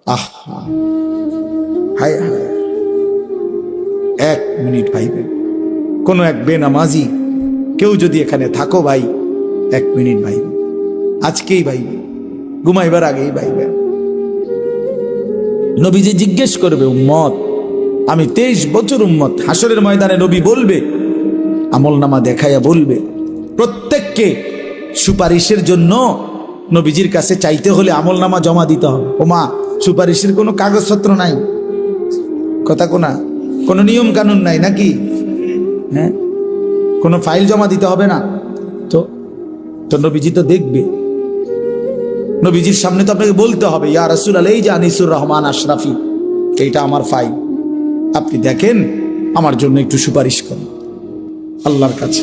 আহা, হায় হায়, 1 মিনিট ভাইবে। কোনো এক বেনামাজি কেউ যদি এখানে থাকো ভাই, 1 মিনিট ভাইবে, আজকেই ভাইবে, ঘুমাইবার আগেই ভাইবে। নবীজি জিজ্ঞেস করবে, উম্মত, আমি 23 বছর উম্মত। হাসরের ময়দানে নবী বলবে, আমলনামা দেখাইয়া বলবে, প্রত্যেককে সুপারিশের জন্য নবীজির কাছে চাইতে হলে আমলনামা জমা দিতে হবে। ওমা, সুপারিশের কোনো কাগজপত্র নাই, কথা কোনা, কোনো নিয়ম কানুন নাই নাকি? হ্যাঁ, কোনো ফাইল জমা দিতে হবে না তো নবীজি তো দেখবে। নবীজির সামনে তো আপনাকে বলতে হবে, ইয়া রাসূলুল্লাহ, এই যে আনিসুর রহমান আশরাফি, এইটা আমার ফাইল, আপনি দেখেন, আমার জন্য একটু সুপারিশ করেন আল্লাহর কাছে।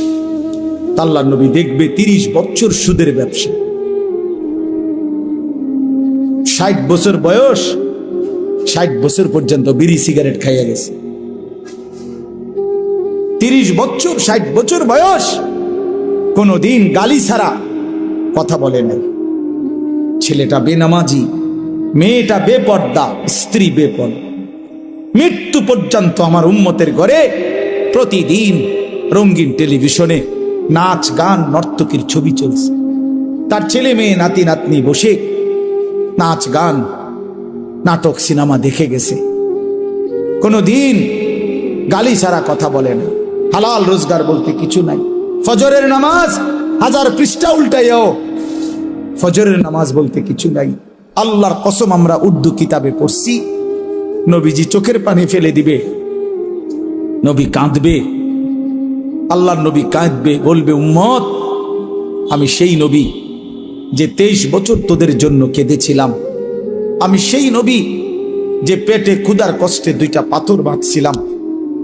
আল্লাহর নবী দেখবে 30 বছর সুদের ব্যবসা, 60 বছর বয়স, 60 বছর পর্যন্ত বিড়ি সিগারেট খাইয়া গেছে। 30 বছর, 60 বছর বয়স, কোনদিন গালি ছাড়া কথা বলে নাই। ছেলেটা বেনামাজি, মেয়েটা বেপর্দা, স্ত্রী বেপর্দা। মৃত্যু পর্যন্ত আমার উম্মতের ঘরে প্রতিদিন রঙিন টেলিভিশনে নাচ গান নর্তকীর ছবি চলছে। তার ছেলে মেয়ে নাতি নাতনি বসে নাচ গান নাটক সিনেমা দেখে গেছে। কোনদিন গালি ছাড়া কথা বলে না। হালাল রোজগার বলতে কিছু নাই। ফজরের নামাজ 1000 পৃষ্ঠা উল্টাইও, ফজরের নামাজ বলতে কিছু নাই। আল্লাহর কসম, আমরা উর্দু কিতাবে পড়ছি, নবীজি চোখের পানি ফেলে দিবে, নবী কাঁদবে, আল্লাহর নবী কাঁদবে, বলবে, উম্মত, আমি সেই নবী যে 23 বছর তোদের জন্য কেঁদেছিলাম। আমি সেই নবী যে পেটে ক্ষুধার কষ্টে 2টা পাথর বাঁধছিলাম।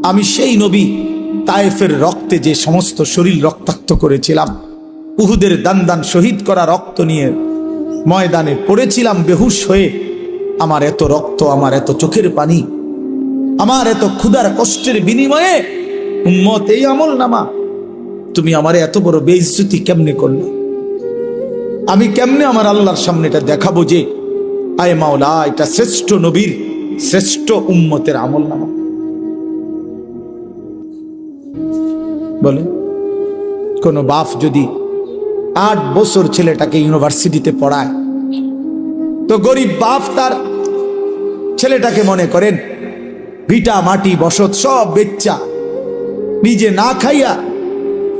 আমি সেই নবী তায়েফের রক্তে যে সমস্ত শরীর রক্তাক্ত করেছিলাম। উহুদের দান শহীদ করা রক্ত নিয়ে ময়দানে পড়েছিলাম বেহুশ হয়ে। আমার এত রক্ত, আমার এত চোখের পানি, আমার এত ক্ষুধার কষ্টের বিনিময়ে উম্মত এই আমলনামা, তুমি আমার এত বড় বেইজ্জতি কেমনে করলে? আমি কেমনে আমার আল্লাহর সামনে এটা দেখাবো যে আয় মাওলা, এটা শ্রেষ্ঠ নবীর, শ্রেষ্ঠ উম্মতের আমলনামা? বলে, কোন বাপ যদি 8 বছর ছেলেটাকে ইউনিভার্সিটিতে পড়ায়, তো গরিব বাপ তার ছেলেটাকে মনে করেন ভিটা মাটি বসত সব বেচ্চা, নিজে না খাইয়া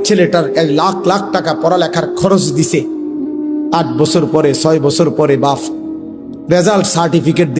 ছেলেটার 1 লাখ লাখ টাকা পড়ালেখার খরচ দিছে। 8 বছর পরে, 6 বছর পরে বাপ রেজাল্ট সার্টিফিকেট